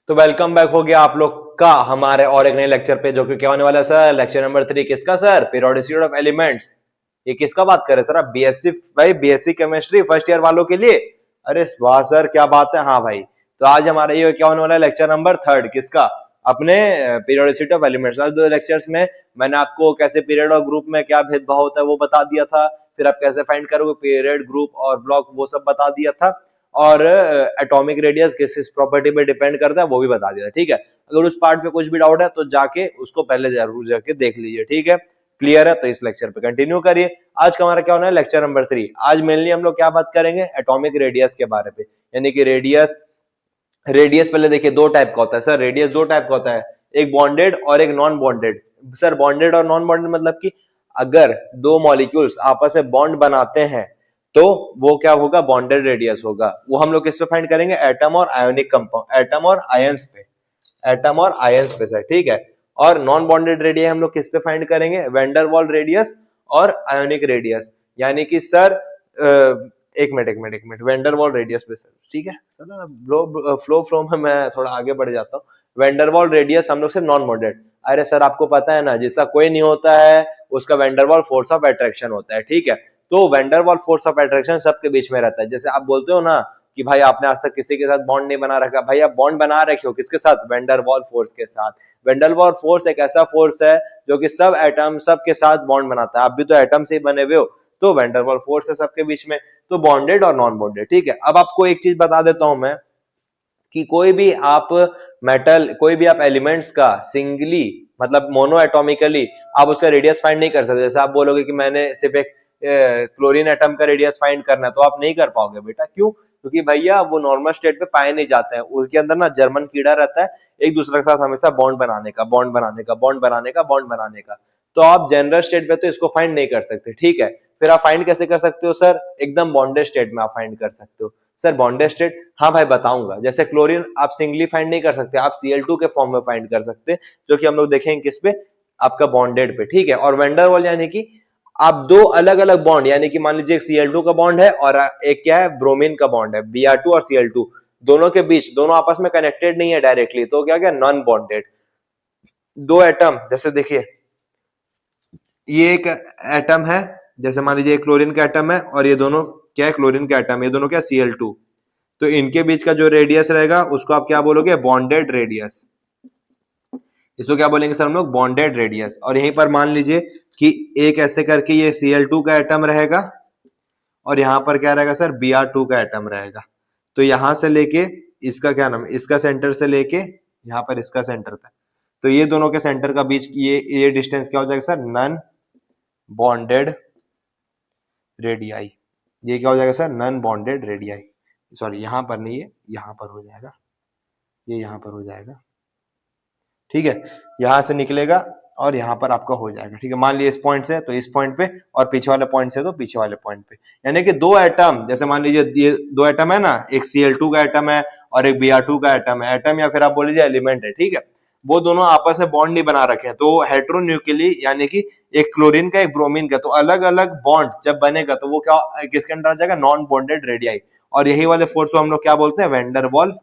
तो welcome back हो गया आप लोग का हमारे और एक नए लेक्चर पे, जो कि क्या होने वाला है सर, लेक्चर नंबर 3। किसका सर? Periodicity of elements. ये किसका बात कर रहे हैं सर आप? बीएससी भाई, बीएससी केमिस्ट्री फर्स्ट ईयर वालों के लिए। अरे वाह सर, क्या बात है। हाँ भाई, तो आज हमारा ये क्या होने वाला है, लेक्चर नंबर 3 किसका? अपने पीरियोडिसिटी ऑफ एलिमेंट्स। आज दो लेक्चर्स में मैंने आपको कैसे पीरियड और ग्रुप में क्या भेदभाव होता है वो बता दिया था, फिर आप कैसे फाइंड करोगे पीरियड, ग्रुप और ब्लॉक, वो सब बता दिया था, और एटॉमिक रेडियस किस किस प्रॉपर्टी पे डिपेंड करता है वो भी बता दिया, ठीक है। अगर उस पार्ट पे कुछ भी डाउट है तो जाके उसको पहले जरूर जाके देख लीजिए, ठीक है। क्लियर है? तो इस लेक्चर पे कंटिन्यू करिए। आज का हमारा क्या होना है, लेक्चर नंबर 3। आज मेनली हम लोग क्या बात करेंगे, एटॉमिक रेडियस के बारे में, यानी कि रेडियस। रेडियस पहले देखिए दो टाइप का होता है सर, रेडियस दो टाइप का होता है, एक बॉन्डेड और एक नॉन बॉन्डेड। सर बॉन्डेड और नॉन बॉन्डेड मतलब कि अगर दो मॉलिक्यूल्स आपस में बॉन्ड बनाते हैं तो वो क्या होगा, बॉन्डेड रेडियस होगा। वो हम लोग किस पे फाइंड करेंगे, एटम और आयोनिक कंपाउंड, एटम और आयंस पे, एटम और आयंस पे सर, ठीक है। और नॉन बॉन्डेड रेडियस हम लोग किस पे फाइंड करेंगे, वेंडरवॉल रेडियस और आयोनिक रेडियस, यानी कि सर एक मिनट वेंडरवॉल रेडियस पे सर, ठीक है सर ना। फ्लो में मैं थोड़ा आगे बढ़ जाता हूँ। वेंडरवॉल रेडियस हम लोग से नॉन बॉन्डेड। अरे सर आपको पता है ना, जिसका कोई नहीं होता है उसका वेंडरवॉल फोर्स ऑफ अट्रैक्शन होता है, ठीक है। तो वेंडरवॉल फोर्स ऑफ अट्रैक्शन सबके बीच में रहता है। जैसे आप बोलते हो ना कि भाई आपने आज तक किसी के साथ बॉन्ड नहीं बना रखा, भाई आप बॉन्ड बना रखे हो किसके साथ, वेंडरवॉल फोर्स के साथ। वेंडरवॉल फोर्स एक ऐसा फोर्स है जो कि सब एटम सब के साथ बॉन्ड बनाता है। आप भी तो एटम से ही बने हुए हो, तो वेंडरवॉल फोर्स है सबके बीच में। तो बॉन्डेड और नॉन बॉन्डेड, ठीक है। अब आपको एक चीज बता देता हूं मैं कि कोई भी आप मेटल, कोई भी आप एलिमेंट्स का सिंगली मतलब मोनो एटोमिकली आप उसका रेडियस फाइंड नहीं कर सकते। जैसे आप बोलोगे कि मैंने सिर्फ एक क्लोरीन एटम का रेडियस फाइंड करना है, तो आप नहीं कर पाओगे बेटा। क्यों? क्योंकि भैया वो नॉर्मल स्टेट पे पाए नहीं जाते हैं, उसके अंदर ना जर्मन कीड़ा रहता है, एक दूसरे के साथ हमेशा बॉन्ड बनाने का, बॉन्ड बनाने का, बॉन्ड बनाने का, बॉन्ड बनाने का। तो आप जनरल स्टेट पे तो इसको फाइंड नहीं कर सकते, ठीक है। फिर आप फाइंड कैसे कर सकते हो सर, एकदम बॉन्डेड स्टेट में आप फाइंड कर सकते हो। सर बॉन्डेड स्टेट, हाँ भाई बताऊंगा। जैसे क्लोरीन आप सिंगली फाइंड नहीं कर सकते, आप Cl2 के फॉर्म में फाइंड कर सकते हैं, जो कि हम लोग देखेंगे किस पे, आपका बॉन्डेड पे, ठीक है। और वेंडरवॉल यानी कि आप दो अलग अलग बॉन्ड, यानी कि मान लीजिए एक Cl2 का बॉन्ड है और एक क्या है, ब्रोमीन का बॉन्ड है, Br2 और Cl2, दोनों के बीच, दोनों आपस में कनेक्टेड नहीं है डायरेक्टली, तो क्या क्या, नॉन बॉन्डेड। दो एटम, जैसे देखिए ये एक एटम है, जैसे मान लीजिए क्लोरीन का एटम है और ये दोनों क्या है, क्लोरीन का एटम, ये दोनों क्या, Cl2। तो इनके बीच का जो रेडियस रहेगा उसको आप क्या बोलोगे, बॉन्डेड रेडियस। इसको क्या बोलेंगे सर हम लोग, बॉन्डेड रेडियस। और यहीं पर मान लीजिए कि एक ऐसे करके ये Cl2 का एटम रहेगा और यहां पर क्या रहेगा सर, Br2 का एटम रहेगा। तो यहां से लेके इसका क्या नाम है, इसका सेंटर से लेके यहां पर इसका सेंटर तक, तो ये दोनों के सेंटर का बीच ये डिस्टेंस क्या हो जाएगा सर, नॉन बॉन्डेड रेडियाई। ये क्या हो जाएगा sir, non bonded radii. Sorry यहां पर नहीं है, यहां पर हो जाएगा, ये यहां पर हो जाएगा, ठीक है। यहां से निकलेगा और यहां पर आपका हो जाएगा, ठीक है। मान लिया इस पॉइंट से तो इस पॉइंट पे, और पीछे वाले पॉइंट से तो पीछे वाले पॉइंट पे। यानी कि दो एटम, जैसे मान लीजिए ये दो एटम है ना, एक Cl2 का एटम है और एक Br2 का एटम है, एटम या फिर आप बोल लीजिए एलिमेंट है, ठीक है। वो दोनों आपस में बॉन्ड नहीं बना रखे हैं, तो हेटेरोन्यूक्ली, यानी कि एक क्लोरीन का एक ब्रोमीन का, तो अलग अलग बॉन्ड जब बनेगा तो वो क्या किसके अंदर आ जाएगा, नॉन बॉन्डेड रेडियाई। और यही वाले फोर्स को हम लोग क्या बोलते हैं, वेंडरवॉल।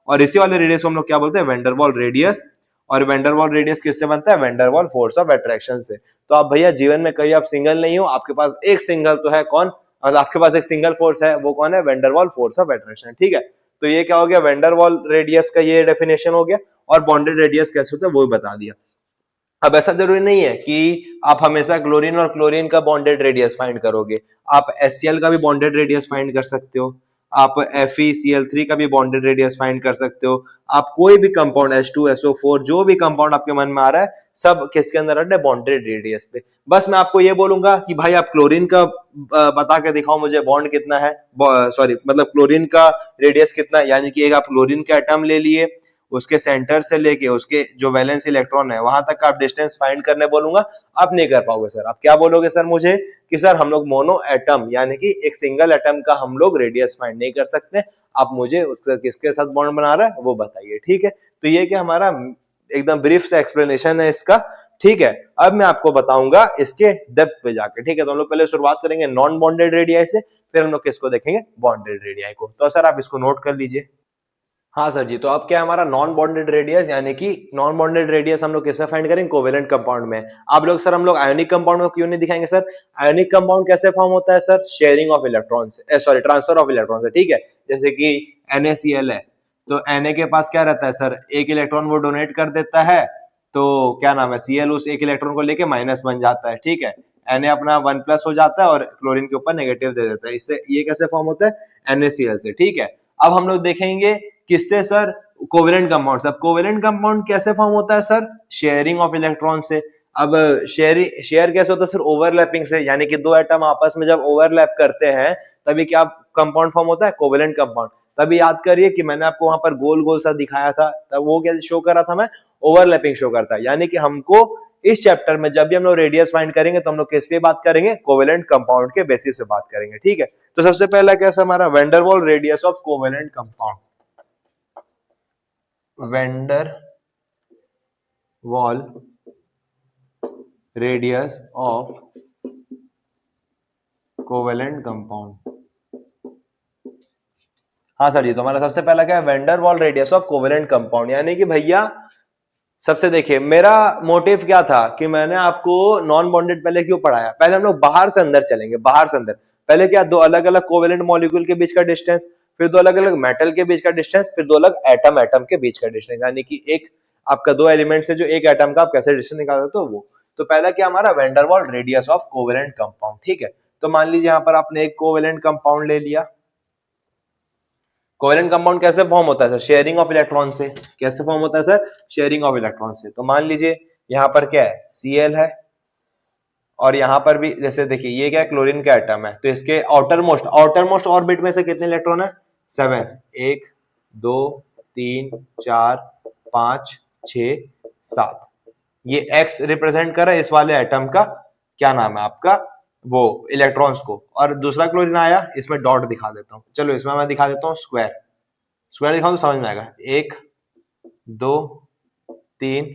और इसी वाले रेडियस को हम लोग क्या बोलते हैं, वेंडरवॉल रेडियस। और वेंडरवॉल रेडियस किससे बनता है, वेंडरवॉल फोर्स ऑफ अट्रैक्शन से। तो आप भैया जीवन में कहीं आप सिंगल नहीं हो, आपके पास एक सिंगल तो है, कौन, मतलब आपके पास एक सिंगल फोर्स है, वो कौन है, वेंडरवॉल फोर्स ऑफ अट्रैक्शन, ठीक है। तो ये क्या हो गया, वेंडरवॉल रेडियस का ये डेफिनेशन हो गया। और बॉन्डेड रेडियस कैसे होता है वो भी बता दिया। अब ऐसा जरूरी नहीं है कि आप हमेशा क्लोरीन और क्लोरीन का बॉन्डेड रेडियस फाइंड करोगे, आप HCl का भी बॉन्डेड रेडियस फाइंड कर सकते हो, आप FeCl3 का भी बॉन्डेड रेडियस फाइंड कर सकते हो। आप कोई भी कंपाउंड H2SO4 जो भी कंपाउंड आपके मन में आ रहा है, सब किसके अंदर है, बॉन्डेड रेडियस पे। बस मैं आपको ये बोलूंगा कि भाई आप क्लोरीन का बता के दिखाओ मुझे बॉन्ड कितना है, सॉरी मतलब क्लोरीन का रेडियस कितना है, यानी कि एक आप क्लोरीन का एटम ले लिए, उसके सेंटर से लेके उसके जो वैलेंस इलेक्ट्रॉन है वहां तक का आप डिस्टेंस फाइंड करने बोलूंगा, आप नहीं कर पाओगे सर। आप क्या बोलोगे सर मुझे कि सर हम लोग मोनो एटम, यानी कि एक सिंगल एटम का हम लोग रेडियस फाइंड नहीं कर सकते, आप मुझे उसका किसके साथ बॉन्ड बना रहा है वो बताइए, ठीक है। तो ये क्या हमारा एकदम ब्रीफ सा एक्सप्लेनेशन है इसका, ठीक है। अब मैं आपको बताऊंगा इसके डेप्थ पे जाके, ठीक है। तो हम लोग पहले शुरुआत करेंगे नॉन बॉन्डेड रेडियाई से, फिर हम लोग किसको देखेंगे, बॉन्डेड रेडियाई को। तो सर आप इसको नोट कर लीजिए। हाँ सर जी, तो अब क्या है हमारा नॉन बॉन्डेड रेडियस, यानी कि नॉन बॉन्डेड रेडियस हम लोग किसमें फाइंड करेंगे, कोवेलेंट कंपाउंड में। आप लोग सर हम लोग आयोनिक कंपाउंड में क्यों नहीं दिखाएंगे सर? आयोनिक कंपाउंड कैसे फॉर्म होता है सर? शेयरिंग ऑफ इलेक्ट्रॉन से, सॉरी ट्रांसफर ऑफ इलेक्ट्रॉन से, ठीक है। जैसे कि NaCl है, तो Na के पास क्या रहता है सर, एक इलेक्ट्रॉन वो डोनेट कर देता है, तो क्या नाम है, Cl उस एक इलेक्ट्रॉन को लेके माइनस बन जाता है, ठीक है। Na अपना 1+ हो जाता है और क्लोरीन के ऊपर नेगेटिव दे देता है। इससे ये कैसे फॉर्म होता है, NaCl से, ठीक है। अब हम लोग देखेंगे किससे सर, कोवेलेंट कंपाउंड। अब कोवेलेंट कंपाउंड कैसे फॉर्म होता है सर, शेयरिंग ऑफ इलेक्ट्रॉन से। अब शेयर कैसे होता है सर, ओवरलैपिंग से, यानी कि दो एटम आपस में जब ओवरलैप करते हैं तभी क्या कंपाउंड फॉर्म होता है, कोवेलेंट कंपाउंड। तभी याद करिए कि मैंने आपको वहां पर गोल गोल सा दिखाया था, तब वो क्या शो कर रहा था, मैं ओवरलैपिंग शो करता है। यानी कि हमको इस चैप्टर में जब भी हम लोग रेडियस फाइंड करेंगे तो हम लोग किस पे बात करेंगे, कोवेलेंट कंपाउंड के बेसिस पे बात करेंगे, ठीक है। तो सबसे पहला कैसा हमारा van der Waals radius of covalent compound, van der Waals radius of covalent compound. हाँ सर जी, तो हमारा सबसे पहला क्या है, van der Waals radius of covalent compound. यानी कि भैया सबसे देखिए, मेरा मोटिव क्या था कि मैंने आपको नॉन बॉन्डेड पहले क्यों पढ़ाया, पहले हम लोग बाहर से अंदर चलेंगे, बाहर से अंदर। पहले क्या, दो अलग अलग कोवेलेंट मॉलिक्यूल के बीच का डिस्टेंस, फिर दो अलग अलग मेटल के बीच का डिस्टेंस, फिर दो अलग एटम एटम के बीच का डिस्टेंस, यानी कि एक आपका दो एलिमेंट से जो एक एटम का आप कैसे डिस्टेंस निकाल सकते हो वो। तो पहला क्या हमारा van der Waals radius of covalent compound, ठीक है। तो मान लीजिए यहाँ पर आपने एक कोवेलेंट कंपाउंड ले लिया। कोवेलेंट कंपाउंड कैसे फॉर्म होता है सर, शेयरिंग ऑफ इलेक्ट्रॉन से। कैसे फॉर्म होता है सर, शेयरिंग ऑफ इलेक्ट्रॉन से। तो मान लीजिए यहाँ पर क्या है, Cl है, और यहाँ पर भी जैसे देखिए ये क्या है, क्लोरीन का एटम है, तो इसके आउटर मोस्ट ऑर्बिट में से कितने इलेक्ट्रॉन है, 7, 1 2 3 4 5 6 7। ये X रिप्रेजेंट कर रहा है इस वाले एटम का, क्या नाम है आपका, वो इलेक्ट्रॉन्स को। और दूसरा क्लोरीन आया, इसमें डॉट दिखा देता हूँ, चलो इसमें मैं दिखा देता हूँ स्क्वायर। स्क्वायर दिखाऊं तो समझ में आएगा, 1 2 3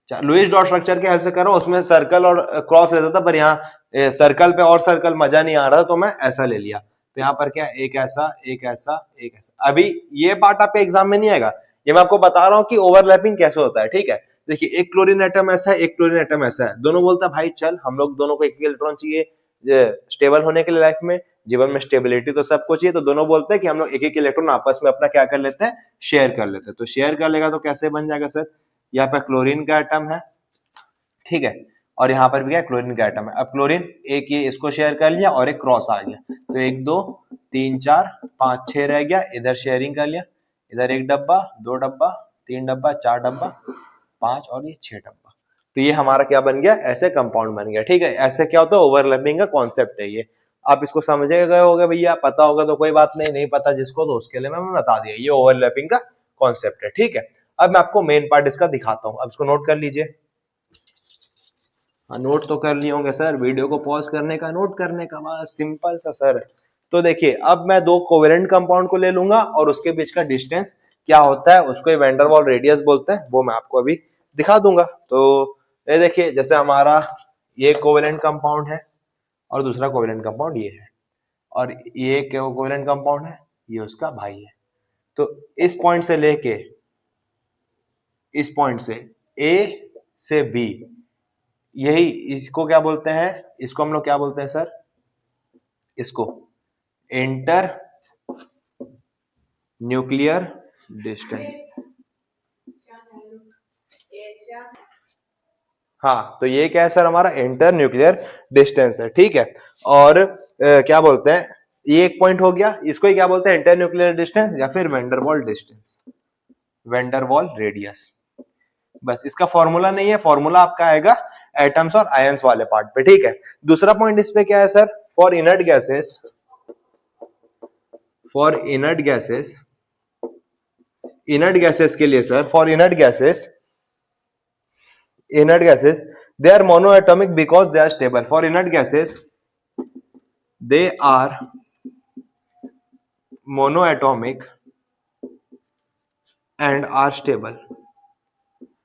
4। लुईस डॉट स्ट्रक्चर के हेल्प से कर रहा हूं, उसमें सर्कल और क्रॉस लेता था, पर यहाँ सर्कल पे और सर्कल मजा नहीं आ रहा, तो मैं ऐसा ले लिया। तो यहाँ पर क्या, एक ऐसा एक ऐसा एक ऐसा। अभी ये पार्ट आपके एग्जाम में नहीं आएगा, ये मैं आपको बता रहा हूँ कि ओवरलैपिंग कैसे होता है, ठीक है। देखिए एक क्लोरीन एटम ऐसा है, एक क्लोरीन एटम ऐसा है, दोनों बोलता है भाई चल हम लोग दोनों को एक एक इलेक्ट्रॉन चाहिए स्टेबल होने के लिए, लाइफ में जीवन में स्टेबिलिटी तो सबको चाहिए, तो दोनों बोलते हैं कि हम लोग एक एक इलेक्ट्रॉन आपस में अपना क्या कर लेते हैं, शेयर कर लेते हैं। तो शेयर कर लेगा तो कैसे बन जाएगा सर, यहाँ पे क्लोरीन का एटम है, ठीक है, और यहाँ पर भी क्या क्लोरीन का एटम है। अब क्लोरीन एक ये इसको शेयर कर लिया और एक क्रॉस आ गया, तो 1 2 3 4 5 6 रह गया, इधर शेयरिंग कर लिया, इधर एक डब्बा, दो डब्बा, तीन डब्बा, चार डब्बा, 5 और ये 6 डब्बा। तो ये हमारा क्या बन गया, ऐसे कंपाउंड बन गया, ठीक है। ऐसे क्या होता है, ओवरलैपिंग का कॉन्सेप्ट है ये। आप इसको समझे गए होगे भैया, पता होगा तो कोई बात नहीं, नहीं पता जिसको तो उसके लिए मैंने बता दिया, ये ओवरलैपिंग का कॉन्सेप्ट है, ठीक है। अब मैं आपको मेन पार्ट इसका दिखाता हूँ, अब इसको नोट कर लीजिए। नोट तो कर लिए होंगे सर, वीडियो को पॉज करने का, नोट करने का, बस सिंपल सा सर। तो देखिए अब मैं दो कोवेलेंट कंपाउंड को ले लूंगा और उसके बीच का डिस्टेंस क्या होता है, उसको वैन डेर वाल रेडियस बोलते हैं, वो मैं आपको अभी दिखा दूंगा। तो ये देखिए, जैसे हमारा ये कोवेलेंट कंपाउंड है और दूसरा कोवेलेंट कंपाउंड ये है, और ये कोवेलेंट कंपाउंड है, ये उसका भाई है। तो इस पॉइंट से लेके इस पॉइंट से ए से बी, यही इसको क्या बोलते हैं, इसको हम लोग क्या बोलते हैं सर, इसको इंटर न्यूक्लियर डिस्टेंस। हाँ, तो ये क्या है सर, हमारा इंटर न्यूक्लियर डिस्टेंस है, ठीक है। और क्या बोलते हैं, ये एक पॉइंट हो गया, इसको ही क्या बोलते हैं, इंटर न्यूक्लियर डिस्टेंस या फिर van der Waals distance, van der Waals radius. बस इसका फॉर्मूला नहीं है, फॉर्मूला आपका आएगा एटम्स और आयंस वाले पार्ट पे, ठीक है। दूसरा पॉइंट इस पे क्या है sir, for inert gases, for inert gases, inert gases के लिए sir, for inert gases they are monoatomic because they are stable. For inert gases they are monoatomic and are stable.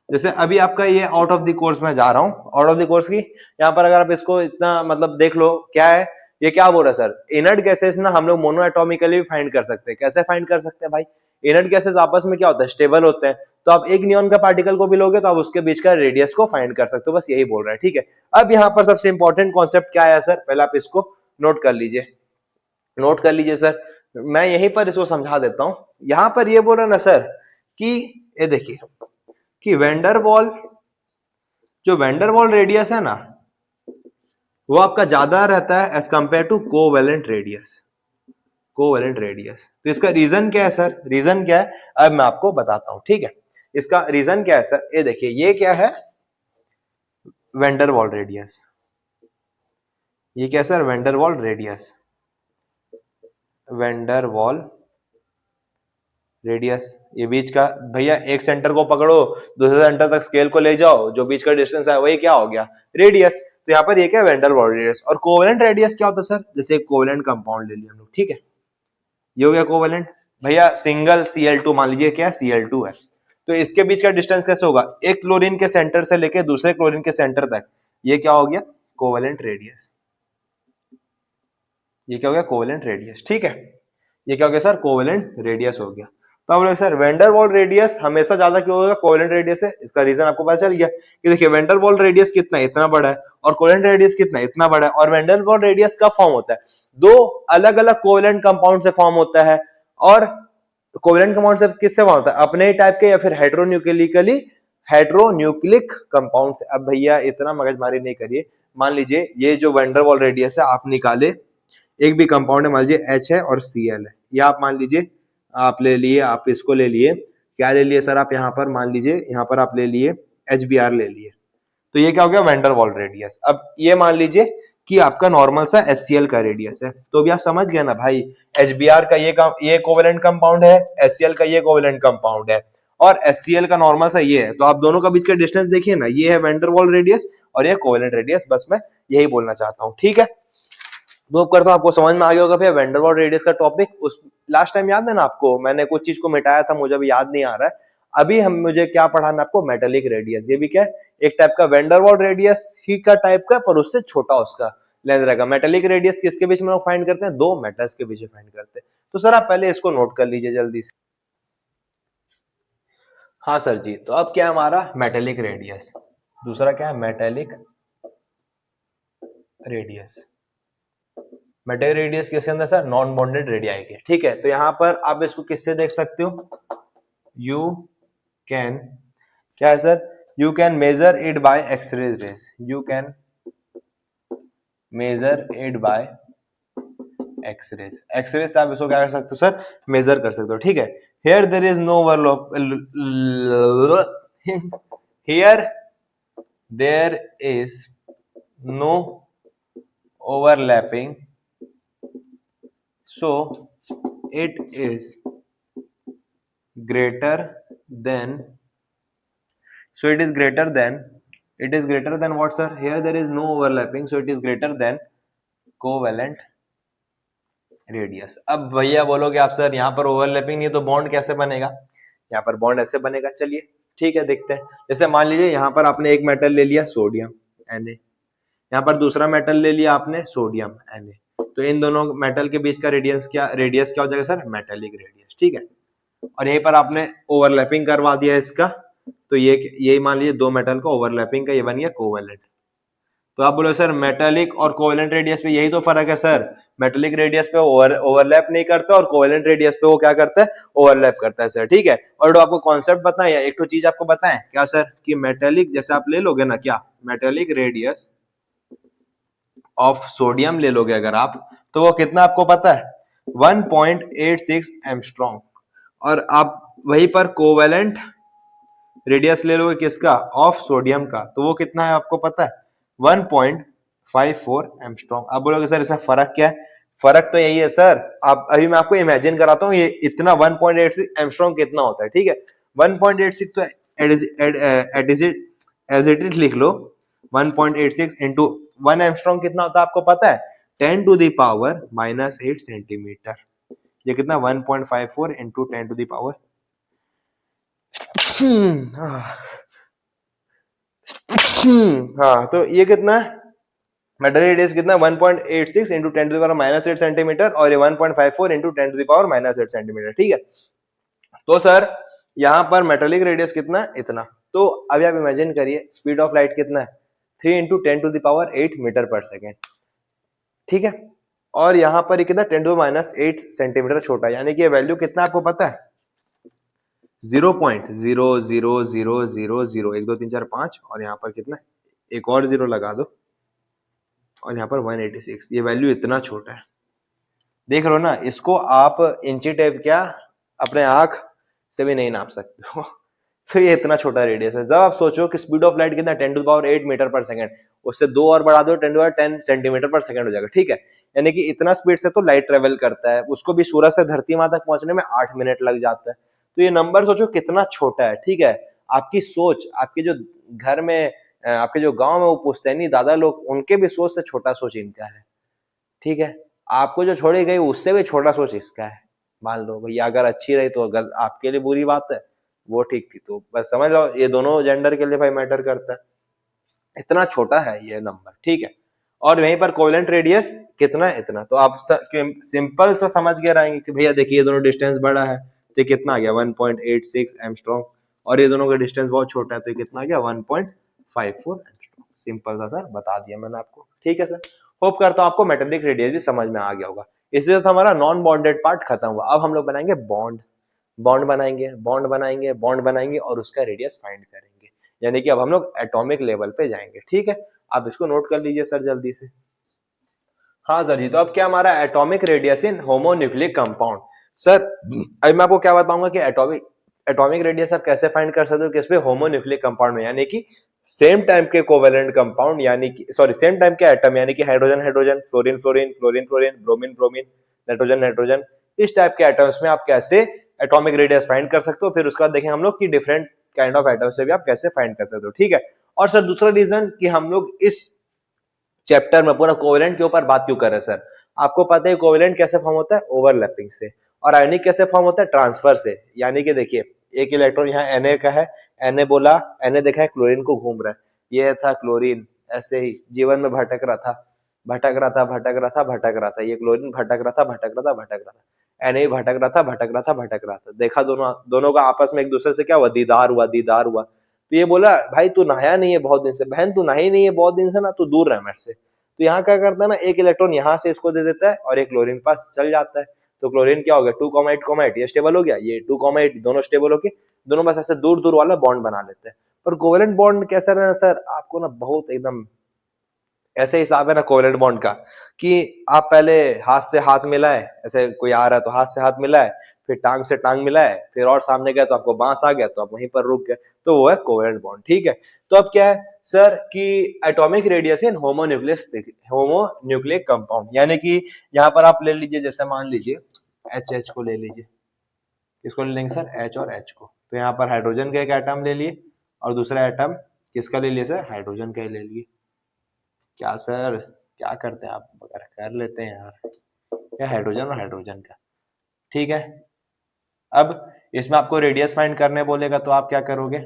जैसे अभी आपका ये आउट ऑफ द कोर्स में जा रहा हूं, आउट ऑफ द कोर्स की, यहाँ पर अगर आप इसको इतना मतलब देख लो क्या है, ये क्या बोल रहा है सर, इनर्ट गैसेस ना हम लोग मोनोएटॉमिकली फाइंड कर सकते हैं। कैसे फाइंड कर सकते हैं भाई, इनर्ट गैसेस आपस में क्या होता है, स्टेबल होते हैं। तो आप एक नियॉन का पार्टिकल को भी लोगे तो आप उसके बीच का रेडियस को फाइंड कर सकते हो, बस यही बोल रहा है, ठीक है। अब यहाँ पर सबसे इंपॉर्टेंट कॉन्सेप्ट क्या है सर, पहले आप इसको नोट कर लीजिए, नोट कर लीजिए सर, मैं यहीं पर इसको समझा देता हूं। यहां पर ये बोल रहा ना सर कि ये देखिए कि वेंडरवॉल, जो वेंडरवॉल रेडियस है ना वो आपका ज्यादा रहता है as compare to covalent radius, covalent radius. तो इसका रीजन क्या है सर, रीजन क्या है अब मैं आपको बताता हूं, ठीक है। इसका रीजन क्या है सर, ये देखिए ये क्या है, वेंडरवॉल रेडियस, ये क्या है sir, Van der Waals radius, Van der Waals radius, ये बीच का भैया एक सेंटर को पकड़ो दूसरे सेंटर तक स्केल को ले जाओ, जो बीच का डिस्टेंस है वही क्या हो गया, रेडियस। तो यहाँ पर ये क्या है, वेंडरवॉल रेडियस। और कोवेलेंट रेडियस क्या होता है सर, जैसे कोवेलेंट कंपाउंड ले लिया हम लोग, ठीक है, ये हो गया कोवेलेंट। भैया सिंगल Cl2 मान लीजिए क्या Cl2 है, तो इसके बीच का डिस्टेंस कैसे होगा, एक क्लोरीन के सेंटर से लेके दूसरे क्लोरीन के सेंटर तक, ये क्या हो गया, कोवेलेंट रेडियस, ये क्या हो गया, कोवेलेंट रेडियस, ठीक है। ये क्या हो गया सर, कोवेलेंट रेडियस हो गया। तो अब सर वेंडरवॉल रेडियस हमेशा ज्यादा क्यों होगा, कोवेलेंट रेडियस है, इसका रीजन आपको पता चल गया कि देखिए वेंडरवॉल रेडियस कितना, इतना बड़ा है, और कोवेलेंट रेडियस कितना, इतना बड़ा है। और वेंडरवॉल रेडियस कब फॉर्म होता है, दो अलग अलग कोवेलेंट कंपाउंड से फॉर्म होता है। और कोवेलेंट कंपाउंड से किससे फॉर्म होता है, अपने टाइप के या फिर हेटेरोन्यूक्लिकली, हेटेरोन्यूक्लिक कंपाउंड से। अब भैया इतना मगजमारी नहीं करिए, मान लीजिए ये जो वेंडरवॉल रेडियस है आप निकाले, एक भी कंपाउंड है मान लीजिए H है और Cl है, या आप मान लीजिए आप ले लिए, आप इसको ले लिए, क्या ले लिए सर आप यहाँ पर मान लीजिए, यहाँ पर आप ले लिए HBr ले लिए, तो ये क्या हो गया, वेंडरवॉल रेडियस। अब ये मान लीजिए कि आपका नॉर्मल सा HCl का रेडियस है, तो भी आप समझ गए ना भाई, HBr का ये कोवेलेंट कंपाउंड है, HCl का ये कोवेलेंट कंपाउंड है, और HCl का नॉर्मल सा ये है। तो आप दोनों का बीच का डिस्टेंस देखिए ना, ये है वेंडरवॉल रेडियस और ये कोवेलेंट रेडियस, बस मैं यही बोलना चाहता हूँ, ठीक है। होप करता हूँ आपको समझ में आ गया होगा भैया वेंडरवॉल रेडियस का टॉपिक। उस लास्ट टाइम याद है ना आपको, मैंने कुछ चीज को मिटाया था, मुझे अभी याद नहीं आ रहा है। अभी हम मुझे क्या पढ़ाना आपको, मेटेलिक रेडियस, ये भी क्या है, एक टाइप का वेंडरवॉल रेडियस ही का टाइप का, पर उससे छोटा उसका लेंथ रहेगा। मेटेलिक रेडियस किसके बीच में लोग फाइंड करते हैं, दो मेटल्स के बीच में फाइंड करते हैं। तो सर आप पहले इसको नोट कर लीजिए जल्दी से। हाँ सर जी, तो अब क्या है हमारा मेटेलिक रेडियस, दूसरा क्या है मेटेलिक रेडियस। मेटेलिक रेडियस किसके अंदर सर, नॉन बॉन्डेड रेडियाई के, ठीक है। तो यहां पर आप इसको किससे देख सकते हो, यू कैन, क्या है sir, you can measure it by X ray rays, you can measure it by X rays, X ray से आप इसको क्या कर सकते हो सर, मेजर कर सकते हो, ठीक है। Here there is no overlap, here there is no overlapping, so it is greater than, so it is greater than, it is greater than what sir, here there is no overlapping, so it is greater than covalent radius। अब भैया बोलोगे आप sir यहाँ पर overlapping नहीं है तो bond कैसे बनेगा, यहाँ पर बॉन्ड ऐसे बनेगा, चलिए ठीक है देखते हैं। जैसे मान लीजिए यहाँ पर आपने एक मेटल ले लिया सोडियम Na, यहाँ पर दूसरा मेटल ले लिया आपने सोडियम Na, तो इन दोनों मेटल के बीच का रेडियस क्या हो जाएगा सर, मेटेलिक रेडियस, ठीक है। और यहीं पर आपने ओवरलैपिंग करवा दिया इसका, तो ये यही मान लीजिए दो मेटल का ओवरलैपिंग का ये बन गया कोवेलेंट। तो आप बोलो सर मेटेलिक और कोवेलेंट रेडियस पे यही तो फर्क है सर, मेटेलिक रेडियस पे ओवरलैप नहीं करता और कोवेलेंट रेडियस पे वो क्या करता है, ओवरलैप करता है सर, ठीक है। और आपको कॉन्सेप्ट बताएं या एक तो चीज आपको बताएं क्या सर, कि मेटेलिक जैसे आप ले लोगे ना, क्या मेटेलिक रेडियस ऑफ सोडियम ले लोगे अगर आप, तो वो कितना आपको पता है, 1.86 एंगस्ट्रॉम। और आप वहीं पर कोवेलेंट रेडियस ले लोगे किसका, ऑफ सोडियम का, तो वो कितना है आपको पता है, 1.54 एंगस्ट्रॉम। आप बोलोगे सर इसमें फर्क क्या है, फर्क तो यही है सर, आप अभी मैं आपको इमेजिन कराता हूँ ये इतना 1.86 एंगस्ट्रॉम कितना होता है, ठीक है। 1.86 तो एज इट इज लिख लो, 1.86 इंटू 1 एंगस्ट्रॉम कितना होता है आपको पता है, 10 टू द पावर -8 सेंटीमीटर। ये कितना 1.54 इंटू 10 टू द पावर, हाँ तो ये कितना है, मेटेरियल रेडियस कितना 1.86 into 10 to the power -8 centimetre, और ये 1.54 into 10 to the power -8 centimetre, ठीक है। तो सर यहाँ पर मेटेलिक रेडियस कितना है, इतना। तो अभी आप इमेजिन करिए स्पीड ऑफ लाइट कितना है, 3 इंटू 10⁸ मीटर पर सेकेंड, ठीक है। और यहाँ पर कितना 10⁻⁸ सेंटीमीटर छोटा, यानी कि ये वैल्यू कितना आपको पता है, 0.00000 1 2 3 4 5 और यहाँ पर कितना, एक और जीरो लगा दो और यहाँ पर 186, ये वैल्यू इतना छोटा है, देख लो ना। इसको आप इंची टेप क्या अपने आंख से भी नहीं नाप सकते हो तो ये इतना छोटा रेडियस है। जब आप सोचो कि स्पीड ऑफ लाइट कितना 10⁸ मीटर पर सेकंड, उससे 2 और बढ़ा दो 10⁻10 सेंटीमीटर पर सेकंड हो जाएगा, ठीक है। यानी कि इतना स्पीड से तो लाइट ट्रेवल करता है, उसको भी सूरज से धरती माँ तक पहुंचने में 8 मिनट लग जाता है। तो ये नंबर सोचो कितना छोटा है, ठीक है। आपकी सोच, आपके जो घर में आपके जो गांव में वो पुश्तैनी दादा लोग, उनके भी सोच से छोटा सोच इनका है, ठीक है। आपको जो छोड़ी गई उससे भी छोटा सोच इसका है। मान लो भैया अगर अच्छी रही तो अगर आपके लिए बुरी बात है, वो ठीक थी तो बस समझ लो ये दोनों जेंडर के लिए भाई मैटर करता है। इतना छोटा है ये नंबर, ठीक है। और वहीं पर कोवेलेंट रेडियस कितना है, इतना। तो आप सिंपल सा समझ गए रहेंगे कि भैया देखिए ये दोनों डिस्टेंस बड़ा है तो ये कितना आ गया 1.86 एंगस्ट्रॉम, और ये दोनों का डिस्टेंस बहुत छोटा है तो ये कितना आ गया 1.54 एंगस्ट्रॉम। सिंपल सा सर बता दिया मैंने आपको, ठीक है सर। होप करता हूं आपको मेटेलिक रेडियस भी समझ में आ गया होगा। इसके साथ हमारा नॉन बॉन्डेड पार्ट खत्म हुआ। अब हम लोग बनाएंगे बॉन्ड, बॉन्ड बनाएंगे, बॉन्ड बनाएंगे, बॉन्ड बनाएंगे और उसका रेडियस फाइंड करेंगे, यानी कि अब हम लोग एटॉमिक लेवल पे जाएंगे, ठीक है। आप इसको नोट कर लीजिए सर जल्दी से। हाँ सर जी, तो अब क्या हमारा एटॉमिक रेडियस इन होमोन्यूक्लिक कंपाउंड। सर अभी मैं आपको क्या बताऊंगा कि एटॉमिक रेडियस आप कैसे फाइंड कर सकते हो किस पे, होमोन्यूक्लिक कंपाउंड में, यानी कि सेम टाइम के कोवेलेंट कंपाउंड, यानी कि सॉरी सेम टाइम के एटम, यानी कि hydrogen hydrogen, fluorine fluorine, chlorine chlorine, bromine bromine, nitrogen nitrogen, इस टाइप के एटम्स में आप कैसे एटॉमिक रेडियस फाइंड कर सकते हो। फिर उसके बाद देखेंगे हम लोग कि डिफरेंट काइंड ऑफ एटम से भी आप कैसे फाइंड कर सकते हो, ठीक है। और सर दूसरा रीजन कि हम लोग इस चैप्टर में पूरा कोवेलेंट के ऊपर बात क्यों कर रहे हैं सर, आपको पता है कोवेलेंट कैसे फॉर्म होता है, ओवरलैपिंग से, और आयनिक कैसे फॉर्म होता है, ट्रांसफर से। यानी कि देखिए एक इलेक्ट्रॉन यहाँ Na का है, Na बोला, Na देखा है क्लोरीन को घूम रहा है, ये था क्लोरीन, ऐसे ही जीवन में भटक रहा था भटक रहा था भटक रहा था भटक रहा था, ये क्लोरीन भटक रहा था भटक रहा था भटक रहा था, Na भटक रहा था भटक रहा था भटक रहा था। देखा दोनों दोनों का आपस में एक दूसरे से क्या हुआ, दीदार हुआ दीदार हुआ। तो ये बोला भाई तू नहाया नहीं है बहुत दिन से, बहन तू नहाई नहीं है बहुत दिन से ना, तू दूर रह मेरे से। तो यहाँ क्या करता है ना, एक इलेक्ट्रॉन यहाँ से इसको दे देता है और एक क्लोरीन पास चल जाता है। तो क्लोरीन क्या हो गया 2,8,8, ये स्टेबल हो गया, ये 2,8 दोनों स्टेबल हो गए, दोनों बस ऐसे दूर दूर वाला बॉन्ड बना लेते हैं। पर कोवेलेंट बॉन्ड कैसा रहना सर, आपको ना बहुत एकदम ऐसे हिसाब है ना कोवेलेंट बॉन्ड का कि आप पहले हाथ से हाथ मिलाए, ऐसे कोई आ रहा है तो हाथ से हाथ मिलाए, फिर टांग से टांग मिलाए, फिर और सामने गए तो आपको बांस आ गया तो आप वहीं पर रुक गए, तो वो है कोवेलेंट बॉन्ड, ठीक है। तो अब क्या है सर कि एटॉमिक रेडियस इन होमोन्यूक्लिक कंपाउंड, यानी कि यहाँ पर आप ले लीजिए, जैसे मान लीजिए एच को ले लीजिए, किसको ले लेंगे सर, एच और एच को। तो यहाँ पर हाइड्रोजन का एक एटम ले लिए और दूसरा एटम किसका ले लिए सर, हाइड्रोजन का ले लिए। क्या सर क्या करते हैं आप, अगर कर लेते हैं यार, क्या हाइड्रोजन और हाइड्रोजन का, ठीक है। अब इसमें आपको रेडियस फाइंड करने बोलेगा तो आप क्या करोगे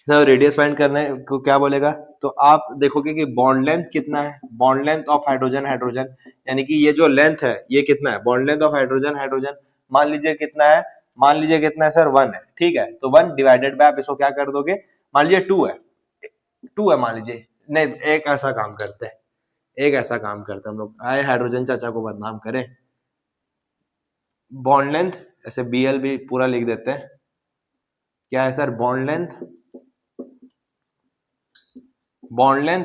सर, रेडियस फाइंड करने को क्या बोलेगा तो आप देखोगे कि बॉन्ड लेंथ कितना है, bond length of hydrogen hydrogen, यानी कि ये जो लेंथ है ये कितना है, bond length of hydrogen hydrogen, मान लीजिए कितना है, मान लीजिए कितना है सर 1 है, ठीक है। तो 1 डिवाइडेड बाय आप इसको क्या कर दोगे, मान लीजिए 2 है मान लीजिए, नहीं एक ऐसा काम करते हैं, एक ऐसा काम करते हैं हम लोग, आए हाइड्रोजन चाचा को बदनाम करें, बॉन्ड लेंथ ऐसे Bl भी पूरा लिख देते हैं, क्या है सर बॉन्ड लेंथ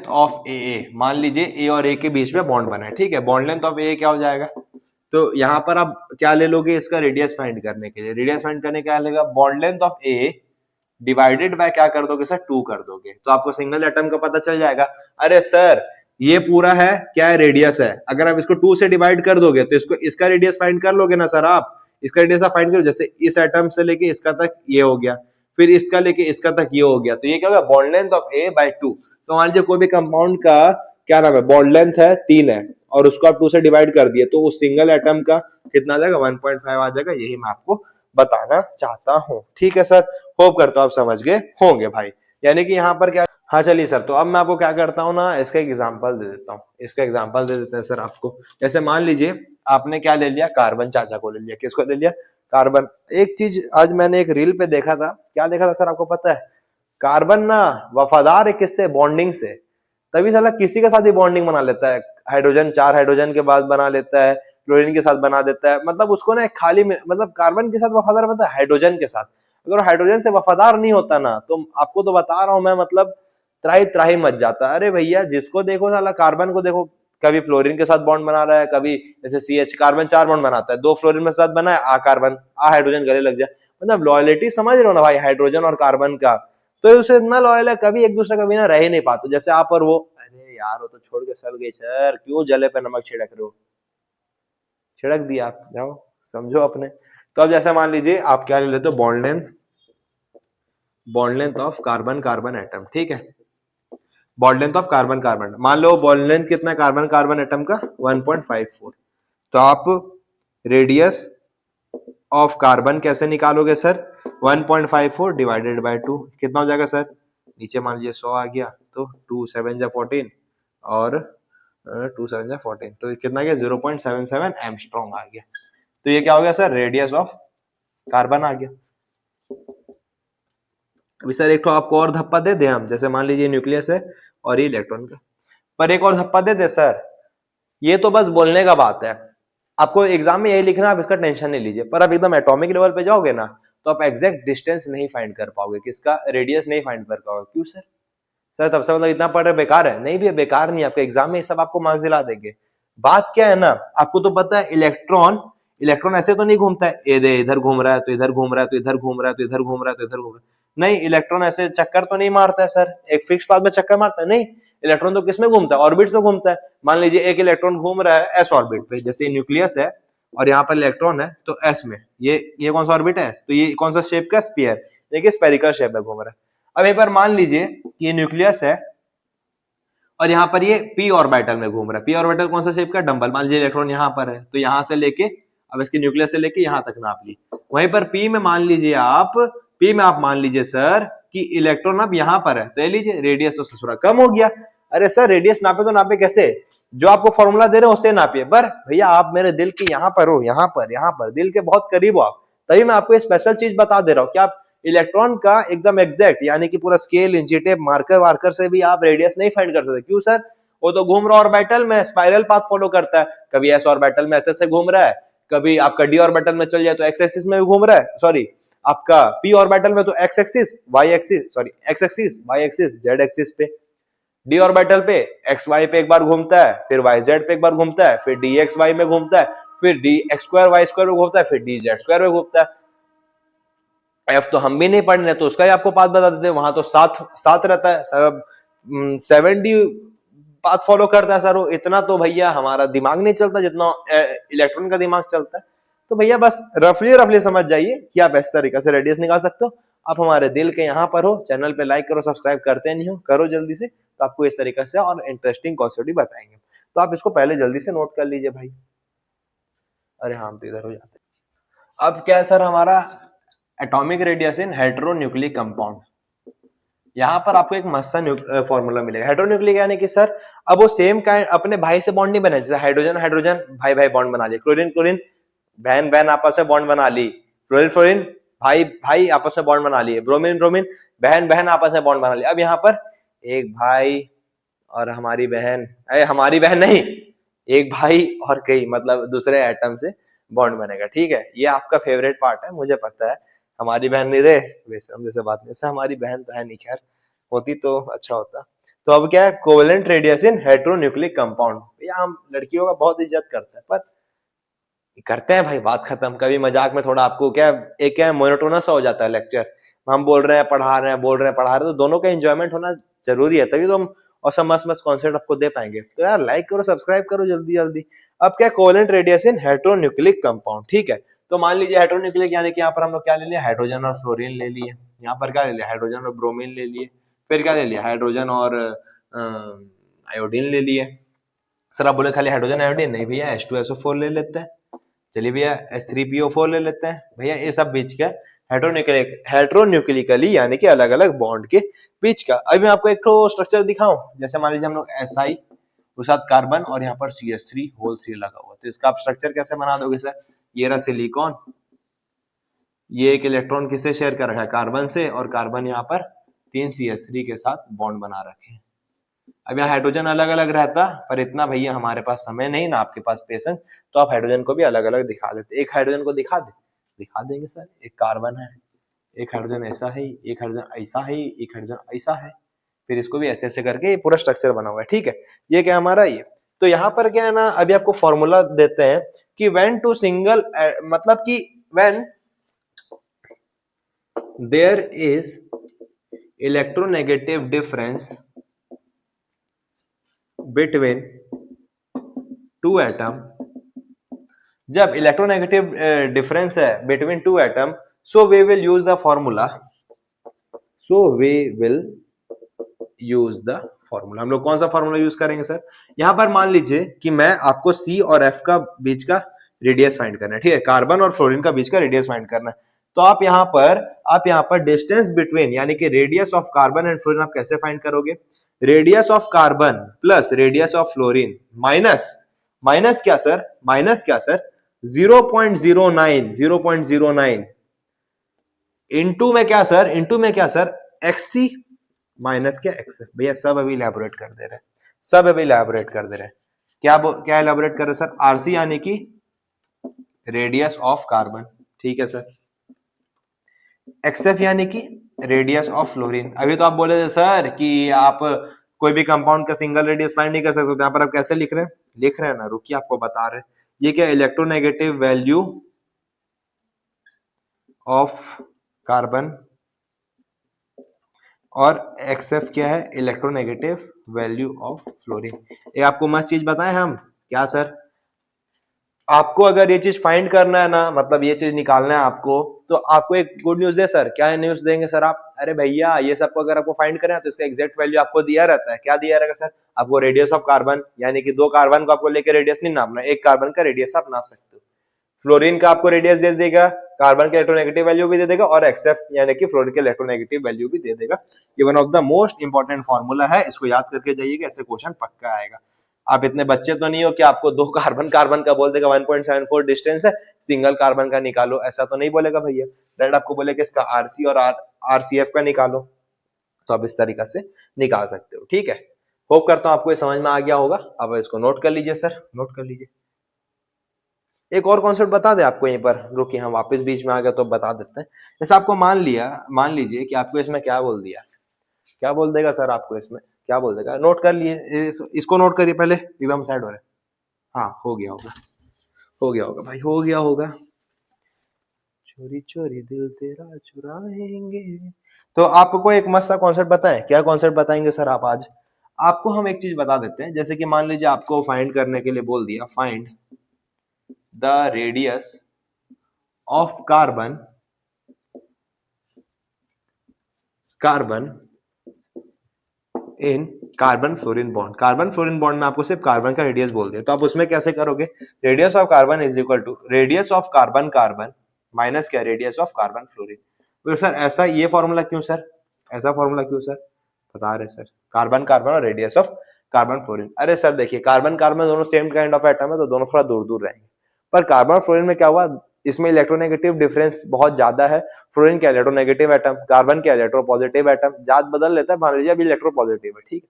ऑफ ए, मान लीजिए ए और ए के बीच में बॉन्ड बना है, ठीक है। बॉन्ड लेंथ ऑफ ए क्या हो जाएगा, तो यहाँ पर आप क्या ले लोगे इसका रेडियस फाइंड करने के लिए, रेडियस फाइंड करने क्या लेगा, bond length of A divided by क्या कर दोगे सर 2 कर दोगे, तो आपको सिंगल एटम का पता चल जाएगा। अरे सर ये पूरा है क्या है, रेडियस है, अगर आप इसको 2 से डिवाइड कर दोगे तो इसको इसका रेडियस फाइंड कर लोगे ना सर आप, इसका रेडियस आप फाइंड करो, जैसे इस एटम से लेके इसका तक ये हो गया, फिर इसका लेके इसका तक ये हो गया, तो ये क्या होगा bond length of A by 2। तो मान लीजिए कोई भी कंपाउंड का क्या नाम है, बॉन्ड लेंथ है 3 है और उसको आप 2 से डिवाइड कर दिए तो उस सिंगल एटम का कितना आ जाएगा 1.5 आ जाएगा, यही मैं आपको बताना चाहता हूँ, ठीक है सर। होप करता हूँ आप समझ गए होंगे भाई, यानी कि यहाँ पर क्या, हाँ चलिए सर, तो अब मैं आपको क्या करता हूँ ना, इसका एग्जांपल दे देता हूँ, इसका एग्जांपल दे देते हैं सर आपको। जैसे मान लीजिए आपने क्या ले लिया, कार्बन चाचा को ले लिया, किसको ले लिया, कार्बन, एक चीज आज मैंने एक रील पे देखा था, क्या देखा था सर आपको पता है? कार्बन ना वफादार है किससे? बॉन्डिंग से। तभी साला किसी के साथ ही बॉन्डिंग बना लेता है, हाइड्रोजन 4 हाइड्रोजन के बाद बना लेता है, क्लोरीन के साथ बना देता है, मतलब उसको ना खाली में, मतलब कार्बन के साथ वफादार पता है? हाइड्रोजन के साथ। अगर हाइड्रोजन से वफादार नहीं होता ना, तो आपको तो बता रहा हूं मैं, मतलब त्राही त्राही मच जाता। अरे भैया जिसको देखो साला, कार्बन को देखो कभी फ्लोरीन के साथ बॉन्ड बना रहा है, कभी जैसे CH कार्बन 4 बॉन्ड बनाता है, 2 फ्लोरीन में साथ बना है, आ कार्बन आ हाइड्रोजन गले लग जाए। मतलब लॉयलिटी समझ रहे हो ना भाई, हाइड्रोजन और कार्बन का, तो उसे इतना लॉयल है, कभी एक दूसरे का बिना रह ही नहीं पाते, जैसे आप और वो। अरे यार वो तो छोड़ के चल गई सर, क्यों जले पे नमक छिड़क रहे हो? छिड़क दिया, आप जाओ समझो अपने। तो अब जैसे मान लीजिए आप क्या ले लेते हो, bond length of carbon carbon atom, ठीक है? Bond length of carbon carbon, मान लो बॉन्ड लेंथ कितना कार्बन कार्बन एटम का? 1.54। तो आप रेडियस ऑफ कार्बन कैसे निकालोगे सर? 1.54 डिवाइडेड बाय 2, कितना हो जाएगा सर? नीचे मान लीजिए 100 आ गया, तो 2 7 जा 14 और 2 7 जा 14, तो कितना गया? 0.77 एंगस्ट्रॉम आ गया। तो ये क्या हो गया सर? रेडियस ऑफ कार्बन आ गया। अभी सर एक तो आपको और धप्पा दे दे हम, जैसे मान लीजिए न्यूक्लियस है और ये इलेक्ट्रॉन का, पर एक और धप्पा दे दे सर। ये तो बस बोलने का बात है, आपको एग्जाम में यही लिखना, आप इसका टेंशन नहीं लीजिए, पर आप एकदम एटॉमिक लेवल पे जाओगे ना, तो आप एग्जैक्ट डिस्टेंस नहीं फाइंड कर पाओगे, किसका? रेडियस नहीं फाइंड कर पाओगे। क्यों सर? सर तब से मतलब इतना पढ़ रहे बेकार है? नहीं भी बेकार नहीं, आपके एग्जाम में ये सब आपको मार्क्स दिला देंगे। बात क्या है ना, आपको तो पता है इलेक्ट्रॉन, इलेक्ट्रॉन ऐसे तो नहीं घूमता है, ये इधर घूम रहा है तो इधर घूम रहा है तो इधर घूम रहा है तो इधर घूम रहा है तो इधर घूम रहा है, नहीं इलेक्ट्रॉन ऐसे चक्कर तो नहीं मारता है सर, एक फिक्स पाथ में चक्कर मारता है, नहीं। इलेक्ट्रॉन तो किसमें घूमता है? ऑर्बिट्स में घूमता है। मान लीजिए एक इलेक्ट्रॉन घूम रहा है एस ऑर्बिट पे, जैसे न्यूक्लियस है और यहाँ पर इलेक्ट्रॉन है, तो एस में, ये कौन सा ऑर्बिट है? तो ये कौन सा शेप का? स्फीयर, देखिए स्पेरिकल शेप में घूम रहा है। अब एक बार मान लीजिए कि ये न्यूक्लियस है और यहाँ पर ये पी ऑर्बिटल में घूम रहा है। पी ऑर्बिटल कौन सा शेप का? डंबल। मान लीजिए इलेक्ट्रॉन यहाँ पर है, तो यहाँ से लेके, अब इसके न्यूक्लियस से लेके यहाँ तक नाप ली। वहीं पर पी में मान लीजिए आप, पी में आप मान लीजिए सर कि इलेक्ट्रॉन अब यहाँ पर है, तो ये लीजिए रेडियस तो ससुरा कम हो गया। अरे सर रेडियस नापे तो नापे कैसे? जो आपको फॉर्मूला दे रहे हो उससे नापिए। पर भैया आप मेरे दिल के यहाँ पर हो, यहाँ पर दिल के बहुत करीब हो आप, तभी मैं आपको स्पेशल चीज बता दे रहा हूँ कि आप इलेक्ट्रॉन का एकदम एग्जैक्ट, यानी कि पूरा स्केल इंची टेप मार्कर वार्कर से भी आप रेडियस नहीं फाइंड कर सकते। क्यों सर? वो तो घूम रहा ऑर्बिटल में, स्पाइरल पाथ फॉलो करता है, कभी एस ऑर्बिटल में ऐसे घूम रहा है, कभी आपका डी ऑर्बिटल में चल जाए तो एक्स एक्सिस में भी घूम रहा है, सॉरी आपका पी ऑर्बिटल में तो x axis y axis, sorry x axis y axis z axis पे, डी ऑर्बिटल पे एक्स वाई पे एक बार घूमता है, फिर वाई जेड पे एक बार घूमता है, फिर डी एक्स वाई में घूमता है, फिर d x square y square में घूमता है, फिर डी जेड स्क्वायर में घूमता है। एफ तो हम भी नहीं पढ़ रहे, तो उसका ही आपको पाथ बता देते हैं, वहां तो सात सात रहता है सर, 7D पाथ फॉलो करता है सर वो। इतना तो भैया हमारा दिमाग नहीं चलता जितना इलेक्ट्रॉन का दिमाग चलता है। तो भैया बस रफली रफली समझ जाइए कि आप इस तरीके से रेडियस निकाल सकते हो। आप हमारे दिल के यहाँ पर हो, चैनल पे लाइक करो, सब्सक्राइब करते नहीं हो, करो जल्दी से, तो आपको इस तरीके से और इंटरेस्टिंग कॉन्सेप्ट बताएंगे। तो आप इसको पहले जल्दी से नोट कर लीजिए भाई। अरे हाँ, हम तो इधर हो जाते हैं। अब क्या है सर हमारा एटॉमिक रेडियस इन हेटेरोन्यूक्लिक कंपाउंड। यहाँ पर आपको एक मस्त सा फॉर्मूला मिलेगा। हेटेरोन्यूक्लिक यानी कि सर अब वो सेम काइंड अपने भाई से बॉन्ड नहीं बने, जैसे हाइड्रोजन हाइड्रोजन भाई भाई बॉन्ड बना लिया, क्लोरीन क्लोरीन बहन बहन आपस में बॉन्ड बना ली, फ्लोरीन फ्लोरीन भाई भाई आपस में बॉन्ड बना लिए, ब्रोमीन ब्रोमीन बहन बहन आपस में बॉन्ड बना लिया। अब यहाँ पर एक भाई और हमारी बहन, हमारी बहन नहीं, एक भाई और कई मतलब दूसरे एटम से बॉन्ड बनेगा। ठीक है, ये आपका फेवरेट पार्ट है, मुझे पता है। हमारी बहन नहीं रे, वैसे हम जैसे बात नहीं, ऐसे हमारी बहन तो है नहीं, खैर होती तो अच्छा होता। तो अब क्या है, कोवेलेंट रेडियस इन हेटेरोन्यूक्लिक कंपाउंड। भैया हम लड़कियों का बहुत इज्जत करते हैं, पर करते हैं भाई, बात खत्म। कभी मजाक में थोड़ा आपको क्या एक क्या मोनोटोनस हो जाता है लेक्चर, हम बोल रहे हैं पढ़ा रहे हैं, बोल रहे हैं पढ़ा रहे हैं, तो दोनों का एंजॉयमेंट होना जरूरी है, तभी तो हम और मस्त मस्त कॉन्सेप्ट आपको दे पाएंगे। तो यार लाइक करो, सब्सक्राइब करो जल्दी जल्दी। अब क्या, कोवेलेंट रेडियस इन हेटेरोन्यूक्लिक कंपाउंड। ठीक है, तो मान लीजिए हेटेरोन्यूक्लिक यानी कि यहाँ पर हम लोग क्या ले लिया, हाइड्रोजन और फ्लोरीन ले लिए, यहाँ पर क्या ले लिया, हाइड्रोजन और ब्रोमीन ले लिए, फिर क्या ले लिया, हाइड्रोजन और आयोडीन ले लिए। सर आप बोले खाली हाइड्रोजन आयोडीन, नहीं भैया H2SO4 ले लेते हैं, चलिए भैया H3PO4 ले लेते हैं भैया, ये सब बीच का हेटेरोन्यूक्लिकली यानी कि अलग अलग बॉन्ड के बीच का। अभी मैं आपको एक तो स्ट्रक्चर दिखाऊं, जैसे मान लीजिए हम लोग SI उसके साथ कार्बन और यहाँ पर CH3 होल 3 लगा हुआ, तो इसका आप स्ट्रक्चर कैसे बना दोगे सर? ये रहा सिलिकॉन, ये एक इलेक्ट्रॉन किससे शेयर कर रखा है, कार्बन से, और कार्बन यहाँ पर 3 CH3 के साथ बॉन्ड बना रखे हैं। अब यहाँ हाइड्रोजन अलग अलग रहता, पर इतना भैया हमारे पास समय नहीं ना आपके पास पेशेंस, तो आप हाइड्रोजन को भी अलग अलग दिखा देते। एक हाइड्रोजन को दिखा देंगे सर, एक कार्बन है, एक हाइड्रोजन ऐसा है, एक हाइड्रोजन ऐसा है, एक हाइड्रोजन ऐसा है, फिर इसको भी ऐसे ऐसे करके पूरा स्ट्रक्चर बना हुआ है। ठीक है, ये क्या हमारा ये। तो यहाँ पर क्या है ना, अभी आपको फॉर्मूला देते हैं कि व्हेन टू सिंगल, मतलब कि when there is electronegative difference between two atom, जब इलेक्ट्रोनेगेटिव डिफरेंस है between two atom, so we will use the formula, हम लोग कौन सा फॉर्मूला यूज करेंगे सर, यहां पर मान लीजिए कि मैं आपको सी और एफ का बीच का रेडियस फाइंड करना है। ठीक है, कार्बन और फ्लोरीन का बीच का रेडियस फाइंड करना है। तो आप यहाँ पर डिस्टेंस बिटवीन, यानी कि radius of carbon and fluorine आप कैसे फाइंड करोगे, radius of carbon plus radius of fluorine minus क्या सर, 0.09 इंटू में क्या सर, एक्सी माइनस क्या एक्स। भैया सब अभी इलैबोरेट कर दे रहे हैं, क्या इलैबोरेट कर रहे हैं सर, आरसी यानी कि रेडियस ऑफ कार्बन, ठीक है सर, एक्सएफ यानी कि रेडियस ऑफ फ्लोरीन। अभी तो आप बोले थे सर कि आप कोई भी कंपाउंड का सिंगल रेडियस फाइंड नहीं कर सकते, तो यहाँ पर आप कैसे लिख रहे हैं ना, रुकिए आपको बता रहे हैं। ये क्या, इलेक्ट्रोनेगेटिव वैल्यू ऑफ कार्बन, और एक्सएफ क्या है, इलेक्ट्रोनेगेटिव वैल्यू ऑफ फ्लोरीन। ये आपको मस्त चीज बताएं हम, क्या सर, आपको अगर ये चीज फाइंड करना है ना, मतलब ये चीज निकालना है आपको, तो आपको एक गुड न्यूज है सर। क्या न्यूज देंगे सर आप, अरे भैया ये सब को अगर आपको फाइंड करना है तो इसका एग्जैक्ट वैल्यू आपको दिया रहता है। क्या दिया रहेगा सर, आपको रेडियस ऑफ कार्बन, यानी कि 2 कार्बन को आपको लेकर रेडियस नहीं नापना, एक कार्बन का रेडियस आप नाप सकते हो। फ्लोरीन का आपको रेडियस दे देगा, कार्बन के इलेक्ट्रोनेगेटिव वैल्यू भी दे देगा, और एक्सएफ यानी कि फ्लोरीन के इलेक्ट्रोनेगेटिव वैल्यू भी दे देगा। ये one of the most important formula है, इसको याद करके जाइएगा, ऐसे क्वेश्चन पक्का आएगा। आप इतने बच्चे तो नहीं हो कि आपको 2 कार्बन का बोल देगा 1.74 डिस्टेंस है, सिंगल कार्बन का निकालो, ऐसा तो नहीं बोलेगा भैया। डायरेक्ट आपको बोलेगा इसका आरसी और आरसीएफ का निकालो, तो आप इस तरीका से निकाल सकते हो। ठीक है, होप करता हूं आपको ये समझ में आ गया होगा। अब इसको नोट कर लीजिए सर, नोट कर लीजिए। एक और कॉन्सेप्ट बता दे आपको यहीं पर, रुकिए हम वापस बीच में आ गए तो बता देते हैं। जैसे आपको मान लीजिए कि आपको इसमें क्या बोल दिया, क्या बोल देगा सर आपको इसमें, क्या बोल देगा, नोट कर लिए, इसको नोट करिए पहले, एकदम साइड हो रहा है। हाँ, हो गया होगा भाई, हो गया होगा। चोरी चोरी दिल तेरा चुराएंगे। तो आपको एक मस्त सा कॉन्सेप्ट बताएं, क्या कॉन्सेप्ट बताएंगे सर आप आज? आपको हम एक चीज बता देते हैं, जैसे कि मान लीजिए आपको फाइंड करने के लिए बोल दिया, find the radius of carbon in carbon fluorine bond में आपको सिर्फ कार्बन का रेडियस बोल दिया, तो आप उसमें कैसे करोगे, radius of carbon is equal to radius of carbon minus क्या, रेडियस ऑफ कार्बन फ्लोरीन। तो सर ऐसा ये फॉर्मूला क्यों सर, ऐसा फॉर्मूला क्यों सर, बता रहे सर, कार्बन और रेडियस ऑफ कार्बन फ्लोरीन। अरे सर देखिए, कार्बन दोनों सेम काइंड ऑफ एटम है, तो दोनों थोड़ा दूर दूर रहेंगे, पर कार्बन और फ्लोरीन में क्या हुआ, इसमें इलेक्ट्रोनेगेटिव डिफरेंस बहुत ज्यादा है। फ्लोरीन क्या इलेक्ट्रोनेगेटिव एटम, कार्बन क्या इलेक्ट्रोपॉजिटिव एटम, जात बदल लेता है, मान लीजिए अभी इलेक्ट्रोपॉजिटिव है, ठीक है,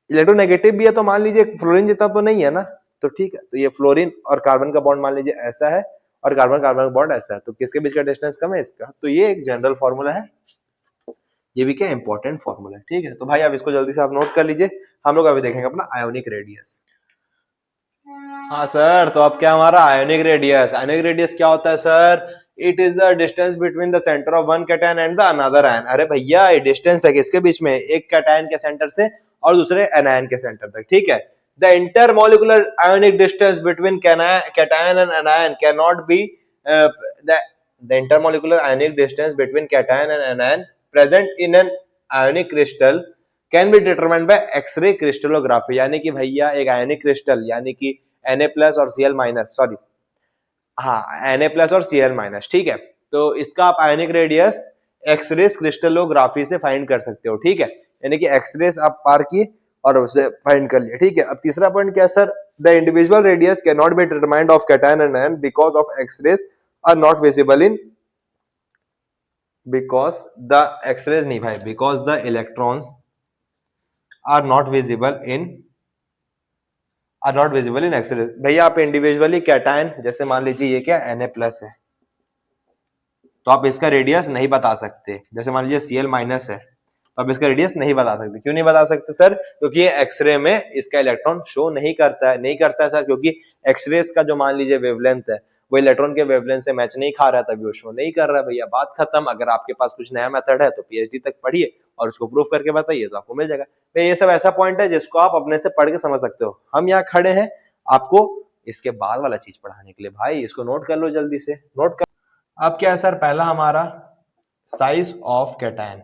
इलेक्ट्रोनेगेटिव भी है, तो मान लीजिए फ्लोरीन जितना तो नहीं है ना, तो ठीक है, तो ये फ्लोरीन और कार्बन का बॉन्ड मान लीजिए ऐसा है, और कार्बन का बॉन्ड ऐसा है, तो किसके बीच का डिस्टेंस कम है, इसका। तो ये एक जनरल फॉर्मूला है, ये भी क्या इंपॉर्टेंट फॉर्मूला है, ठीक है। तो भाई अब इसको जल्दी से आप नोट कर लीजिए, हम लोग अभी देखेंगे अपना आयोनिक रेडियस। हाँ सर, तो अब क्या हमारा आयोनिक रेडियस क्या होता है sir, it is the distance between the centre of one cation and the another ion. अरे भैया ये डिस्टेंस है किसके बीच में, एक कैटायन के सेंटर से और दूसरे एनायन के सेंटर तक, ठीक है। The intermolecular ionic distance between cation and anion can not B the intermolecular ionic distance between cation and anion present in an ionic crystal can be determined by X-ray crystallography। यानी कि भैया एक आयनिक crystal, यानी कि Na+ और Cl-, sorry हाँ Na+ और Cl-, ठीक है, तो इसका आप आयनिक रेडियस एक्सरे क्रिस्टलोग्राफी से फाइंड कर सकते हो, ठीक है, यानी कि एक्सरे आप पार किए और उसे फाइंड कर लिया, ठीक है। अब तीसरा पॉइंट क्या sir, the individual radius can not be determined of cation and ion because of X rays are not visible in because the X rays नहीं भाई, because the electrons are not visible in X rays. भैया आप individually cation, जैसे मान लीजिए ये क्या Na+ है, तो आप इसका रेडियस नहीं बता सकते। जैसे मान लीजिए Cl- है, तो आप इसका रेडियस नहीं बता सकते। क्यों नहीं बता सकते सर? क्योंकि ये एक्सरे में इसका इलेक्ट्रॉन शो नहीं करता है। नहीं करता है सर क्योंकि एक्सरेज का जो मान लीजिए वेवलेंथ है वो इलेक्ट्रॉन के वेवलेंथ से मैच नहीं खा रहा है, तभी वो शो नहीं कर रहा है। भैया बात खत्म। अगर आपके पास कुछ नया मेथड है तो पीएचडी तक पढ़िए और उसको प्रूव करके बताइए तो आपको मिल जाएगा। भैया ये सब ऐसा पॉइंट है जिसको आप अपने से पढ़ के समझ सकते हो। हम यहाँ खड़े हैं आपको इसके बाद वाला चीज पढ़ाने के लिए। भाई इसको नोट कर लो जल्दी से, नोट कर। अब क्या है सर? पहला हमारा size of cation.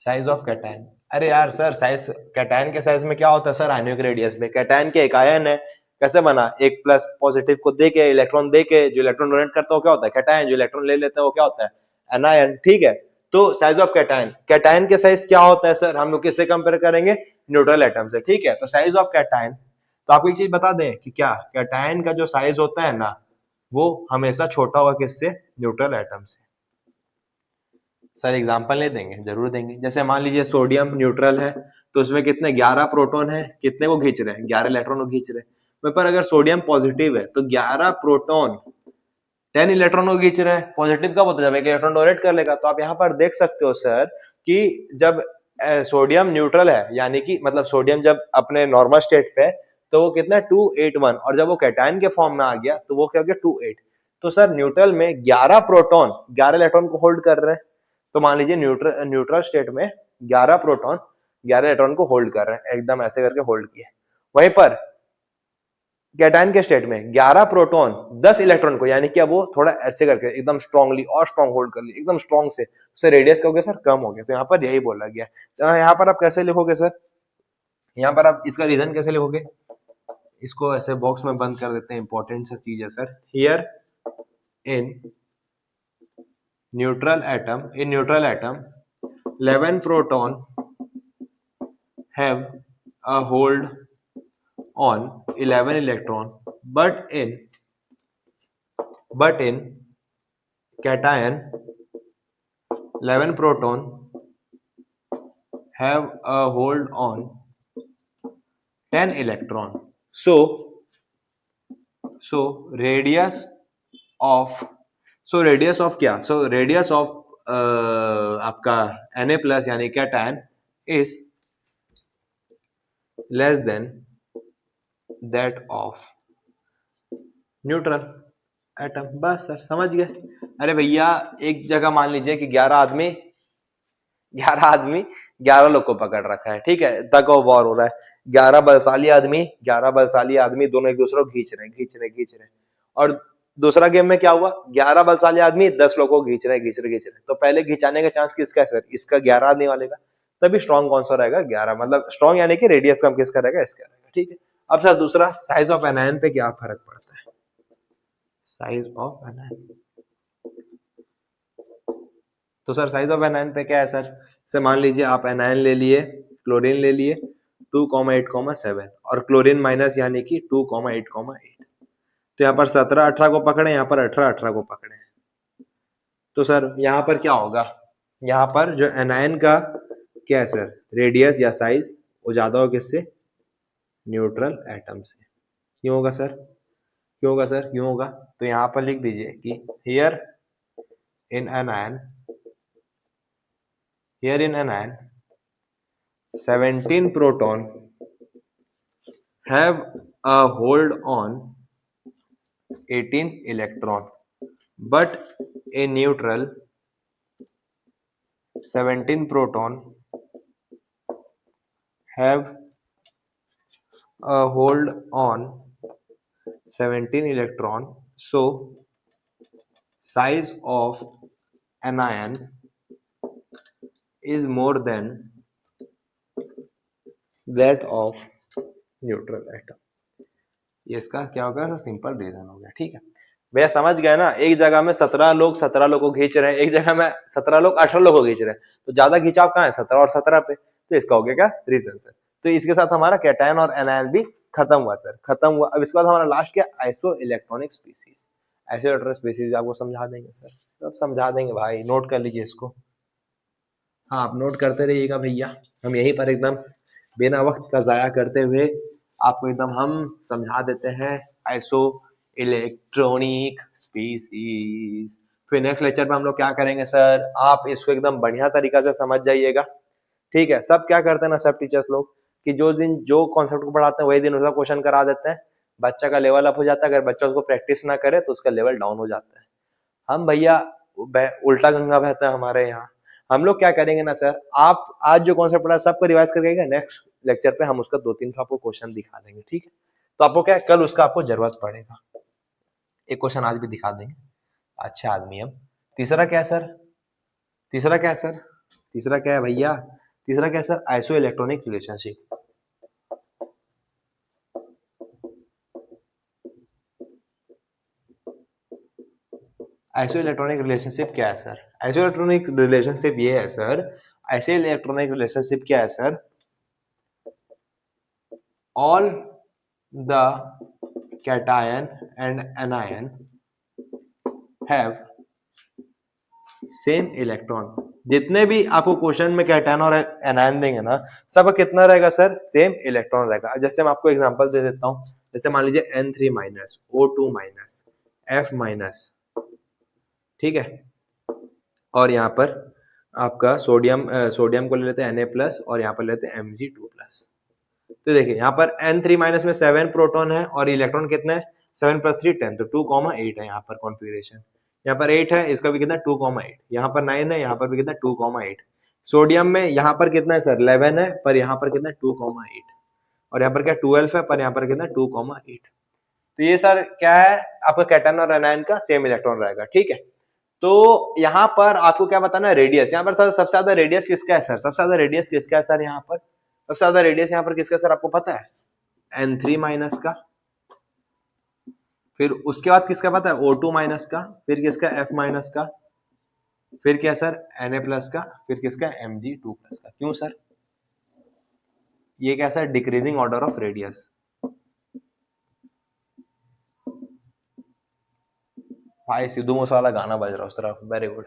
Size of cation, अरे यार सर साइज, कैटायन के साइज में क्या होता है सर? आयनिक रेडियस में। कैटायन के एक आयन है, कैसे बना? एक प्लस पॉजिटिव को देके, इलेक्ट्रॉन देके, जो इलेक्ट्रॉन डोनेट करता है वो क्या होता है? कैटायन। जो इलेक्ट्रॉन ले लेता है वो क्या होता है? एनायन। ठीक है, तो साइज ऑफ कैटायन, कैटायन के साइज क्या होता है सर? हम लोग किससे कंपेयर करेंगे? न्यूट्रल एटम से। ठीक है, तो साइज ऑफ कैटायन, तो आपको एक चीज बता दें कि क्या कैटायन का जो साइज होता है ना, वो हमेशा छोटा होगा किससे? न्यूट्रल एटम से। सर एग्जांपल नहीं देंगे? जरूर देंगे। जैसे मान लीजिए सोडियम न्यूट्रल है, तो उसमें कितने 11 प्रोटॉन है, कितने को खींच रहे हैं? 11 इलेक्ट्रॉन को खींच रहे हैं। पर अगर सोडियम पॉजिटिव है तो 11 प्रोटॉन 10 इलेक्ट्रॉन को खींच रहे हैं। पॉजिटिव कब होता है? जब एक इलेक्ट्रॉन डोनेट कर लेगा। तो आप यहाँ पर देख सकते हो सर कि जब सोडियम न्यूट्रल है, यानी कि मतलब सोडियम जब अपने नॉर्मल स्टेट पे, तो वो कितना 281, और जब वो कैटायन के फॉर्म में आ गया तो वो क्या हो गया? 28। तो सर न्यूट्रल में 11 प्रोटॉन 11 इलेक्ट्रॉन को होल्ड कर रहे हैं। तो मान लीजिए न्यूट्रल स्टेट में 11 प्रोटॉन 11 इलेक्ट्रॉन को होल्ड कर रहे हैं, एकदम ऐसे करके होल्ड किए। वहीं पर कैटायन के स्टेट में 11 प्रोटॉन 10 इलेक्ट्रॉन को, यानी कि अब वो थोड़ा ऐसे करके एकदम स्ट्रांगली और स्ट्रांग होल्ड कर लिया, एकदम स्ट्रांग से, उससे रेडियस क्या हो गया सर? कम हो गया। तो यहाँ पर यही बोला गया। तो यहाँ पर आप कैसे लिखोगे सर? यहाँ पर आप इसका रीजन कैसे लिखोगे? इसको ऐसे बॉक्स में बंद कर देते हैं, इंपॉर्टेंट सा चीज है sir. Here in neutral atom 11 proton have a hold on 11 electron, but in cation 11 proton have a hold on 10 electron. So radius of क्या? So radius of आपका Na+ यानी cation is less than that of neutral atom. बस sir समझ गए। अरे भैया एक जगह मान लीजिए कि 11 आदमी 11 लोग को पकड़ रखा है, ठीक है, तग ऑफ वॉर हो रहा है। 11 बलशाली आदमी दोनों एक दूसरे को खींच रहे हैं। और दूसरा गेम में क्या हुआ? 11 बलशाली आदमी 10 लोगों को खींच रहे। तो पहले खिंचाने का चांस किसका है सर? इसका 11 आदमी वाले का। तभी स्ट्रॉन्ग कौन सा रहेगा? 11, मतलब स्ट्रॉन्ग यानी कि रेडियस कम किसका रहेगा? इसका रहेगा। ठीक है, अब सर दूसरा, साइज ऑफ एनायन पे क्या फर्क पड़ता है? साइज ऑफ एनायन, तो सर साइज ऑफ एनायन पे क्या है सर? से मान लीजिए आप एनायन ले लिए, क्लोरीन ले लिए 2,8,7, और क्लोरीन माइनस यानी कि 2,8,8। तो यहाँ पर 17 18 को पकड़े, यहाँ पर 18 18 को पकड़े। तो सर यहाँ पर क्या होगा? यहाँ पर जो एनायन का क्या है सर? रेडियस या साइज, वो ज्यादा हो किससे? न्यूट्रल एटम से। क्यों होगा सर? क्यों होगा? तो यहाँ पर लिख दीजिए कि here in anion 17 proton have a hold on 18 electron, but a neutral 17 proton have a hold on 17 electron. So size of anion is more than that of neutral atom. ये इसका क्या होगा? सिंपल रीजन हो गया। ठीक है भैया, समझ गए ना? एक जगह में 17 लोग को खींच रहे हैं, एक जगह में 17 लोग 18 लोग को खींच रहे हैं, तो ज्यादा खिंचाव कहाँ है? 17 और 17 पे। तो इसका हो गया क्या? Reason sir. तो इसके साथ हमारा कैटायन और एनायन भी खत्म हुआ सर, खत्म हुआ। अब इसके बाद हमारा लास्ट क्या? Iso electronic species. ऐसे इलेक्ट्रॉनिक स्पीसीज आपको समझा देंगे सर, सब समझा देंगे भाई, नोट कर लीजिए इसको। हाँ आप नोट करते रहिएगा भैया, हम यहीं पर एकदम बिना वक्त का जाया करते हुए आपको एकदम हम समझा देते हैं आइसो इलेक्ट्रॉनिक स्पीसीज। फिर नेक्स्ट लेक्चर में हम लोग क्या करेंगे सर, आप इसको एकदम बढ़िया तरीका से समझ जाइएगा, ठीक है। सब क्या करते हैं ना, सब टीचर्स लोग कि जो दिन जो कॉन्सेप्ट को पढ़ाते हैं वही दिन उसका क्वेश्चन करा देते हैं, बच्चा का लेवल अप हो जाता है। अगर बच्चा उसको प्रैक्टिस ना करे तो उसका लेवल डाउन हो जाता है। हम भैया उल्टा गंगा बहता है हमारे यहाँ। हम लोग क्या करेंगे ना सर, आप आज जो कॉन्सेप्ट पढ़ा सबको रिवाइज करके नेक्स्ट लेक्चर पे हम उसका 2-3 आपको क्वेश्चन दिखा देंगे, ठीक है। तो आपको क्या कल उसका आपको जरूरत पड़ेगा, एक क्वेश्चन आज भी दिखा देंगे। अच्छा आदमी हम तीसरा क्या है सर, तीसरा क्या है सर, तीसरा क्या है भैया, तीसरा क्या है sir, iso electronic relationship. Iso electronic relationship क्या है सर, आइसो इलेक्ट्रॉनिक रिलेशनशिप ये है सर, ऐसे इलेक्ट्रॉनिक रिलेशनशिप क्या है sir, all the cation and anion have same electron. जितने भी आपको क्वेश्चन में कैटायन और एनायन देंगे ना, सब कितना रहेगा सर, सेम इलेक्ट्रॉन रहेगा। जैसे मैं आपको एग्जांपल दे देता हूं, जैसे मान लीजिए N3 minus, O2 minus, F minus, ठीक है। और यहाँ पर आपका सोडियम को ले लेते हैं Na प्लस और यहाँ पर लेते हैं Mg2 प्लस। तो देखिए यहाँ पर N3 माइनस में 7 प्रोटॉन है और इलेक्ट्रॉन कितने हैं, 7 प्लस 3 10, तो 2,8 है यहाँ पर कॉन्फ़िगरेशन। यहाँ पर 8 है, इसका भी कितना 2,8, यहाँ पर 9 है, यहाँ पर भी कितना 2,8। सोडियम में यहाँ पर कितना है सर 11 है, पर यहाँ पर कितना 2,8, और यहाँ पर क्या 12 है, पर यहाँ पर कितना 2,8। तो ये सर क्या है, आपका कैटायन और एनायन का सेम इलेक्ट्रॉन रहेगा, ठीक है। तो यहाँ पर आपको क्या बताना है, रेडियस। यहाँ पर सर सबसे ज्यादा रेडियस किसका है सर, सबसे ज्यादा रेडियस किसका है सर, यहाँ पर सबसे ज्यादा रेडियस यहाँ पर किसका सर आपको पता है, N3 माइनस का। फिर उसके बाद किसका पता है, O2 माइनस का। फिर किसका F माइनस का। फिर क्या सर Na प्लस का। फिर किसका Mg2 प्लस का। क्यों सर, ये क्या sir, decreasing order of radius. भाई सिद्धू मूसेवाला गाना बज रहा है उस तरफ, वेरी गुड।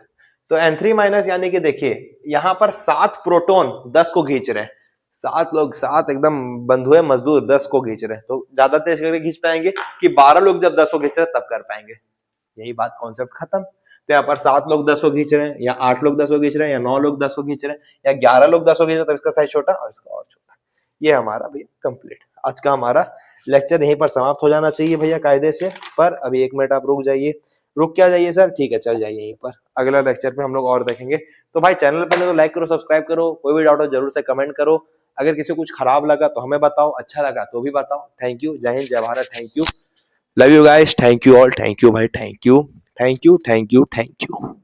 तो N3 माइनस यानी कि देखिए यहाँ पर 7 प्रोटॉन 10 को खींच रहे हैं, 7 लोग, 7 एकदम बंधुए मजदूर 10 को खींच रहे हैं, तो ज्यादा तेज करके खींच पाएंगे कि 12 लोग जब 10 को खींच रहे हैं तब कर पाएंगे। यही बात, कॉन्सेप्ट खत्म। तो यहाँ पर 7 लोग 10 को खींच रहे हैं, या 8 लोग 10 को खींच रहे हैं, या 9 लोग 10 को खींच रहे हैं, या 11 लोग 10 को खींच रहे हैं, तब इसका साइज छोटा और इसका और छोटा। ये हमारा भैया कंप्लीट। आज का हमारा लेक्चर यहीं पर समाप्त हो जाना चाहिए भैया कायदे से, पर अभी 1 मिनट आप रुक जाइए। रुक क्या जाइए सर, ठीक है चल जाइए यहीं पर, अगला लेक्चर पे हम लोग और देखेंगे। तो भाई चैनल पर तो लाइक करो, सब्सक्राइब करो, कोई भी डाउट हो जरूर से कमेंट करो। अगर किसी को कुछ खराब लगा तो हमें बताओ, अच्छा लगा तो भी बताओ। थैंक यू, जय हिंद, जय भारत, thank you, love you guys, thank you all, thank you भाई, thank you, thank you, thank you, thank you.